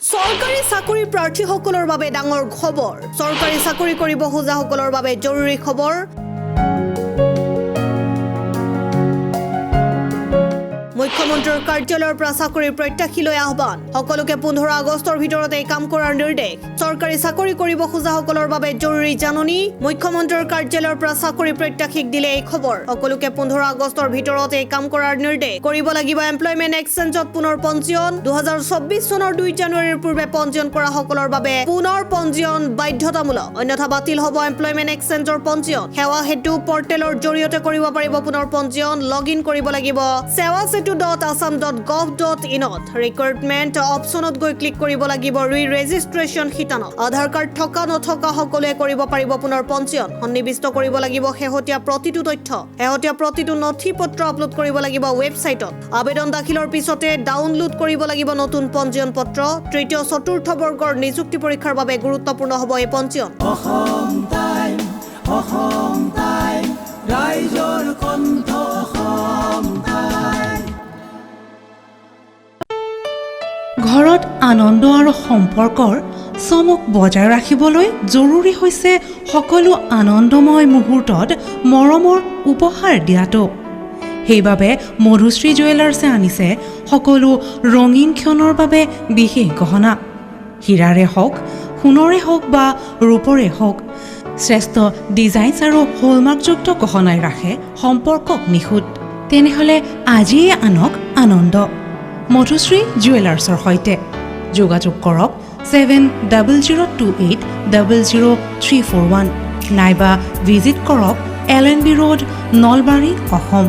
চৰকাৰী চাকৰি প্ৰাৰ্থীসকলৰ বাবে ডাঙৰ খবৰ চৰকাৰী চাকৰি কৰিব খোজাসকলৰ বাবে জৰুৰী খবৰ মুখ্যমন্ত্ৰীৰ কাৰ্যালয়ৰ পৰা চাকৰি প্ৰত্যাশীলৈ আহ্বান সকলোকে 15 আগষ্টৰ ভিতৰতে কাম কৰাৰ নিৰ্দেশ চৰকাৰী চাকৰি কৰিব খোজাসকলৰ বাবে জৰুৰী জাননী মুখ্যমন্ত্ৰীৰ কাৰ্যালয়ৰ পৰা চাকৰি প্ৰত্যাশীক দিলে এই খবৰ সকলোকে 15 আগষ্টৰ ভিতৰতে কাম কৰাৰ নিৰ্দেশ কৰিব লাগিব এমপ্লয়মেন্ট এক্সচেঞ্জত পুনৰ পঞ্জীয়ন 2024 চনৰ 2 জানুৱাৰীৰ পূৰ্বে পঞ্জীয়ন কৰা সকলৰ বাবে পুনৰ পঞ্জীয়ন বাধ্যতামূলক অন্যথা বাতিল হ'ব এমপ্লয়মেন্ট এক্সচেঞ্জৰ পঞ্জীয়ন সেৱা হেতু পৰ্টেলৰ জৰিয়তে কৰিব পাৰিব পুনৰ পঞ্জীয়ন লগইন কৰিব লাগিব সেৱা assam.gov.in ৰিক্ৰুটমেন্ট অপচনত গৈ ক্লিক কৰিব লাগিব ৰি-ৰেজিষ্ট্ৰেচন শিতানত আধাৰ কাৰ্ড থকা নথকা সকলোৱে কৰিব পাৰিব পুনৰ পঞ্জীয়ন সন্নিবিষ্ট কৰিব লাগিব শেহতীয়া প্ৰতিটো তথ্য শেহতীয়া প্ৰতিটো নথিপত্ৰ আপলোড কৰিব লাগিব ৱেবছাইটত আবেদন দাখিলৰ পিছতে ডাউনলোড কৰিব লাগিব নতুন পঞ্জীয়ন পত্ৰ তৃতীয় চতুৰ্থ বৰ্গৰ নিযুক্তি পৰীক্ষাৰ বাবে গুৰুত্বপূৰ্ণ হ'ব এই পঞ্জীয়ন অসম টাইম ৰাইজৰ কণ্ঠ অসম ঘৰত আনন্দ আৰু সম্পৰ্কৰ চমক বজাই ৰাখিবলৈ জৰুৰী হৈছে সকলো আনন্দময় মুহূৰ্তত মৰমৰ উপহাৰ দিয়াটো সেইবাবে মধুশ্ৰী জুৱেলাৰ্ছে আনিছে সকলো ৰঙীন ক্ষণৰ বাবে বিশেষ গহনা হীৰাৰে হওক সোণৰে হওক বা ৰূপৰে হওক শ্ৰেষ্ঠ ডিজাইনছ আৰু হলমাৰ্কযুক্ত গহনাই ৰাখে সম্পৰ্কক নিখুঁত তেনেহ'লে আজিয়ে আনক আনন্দ মধুশ্ৰী জুৱেলাৰ্ছৰ সৈতে যোগাযোগ কৰক 7002800341 নাইবা ভিজিট কৰক LNB ৰোড নলবাৰী অসম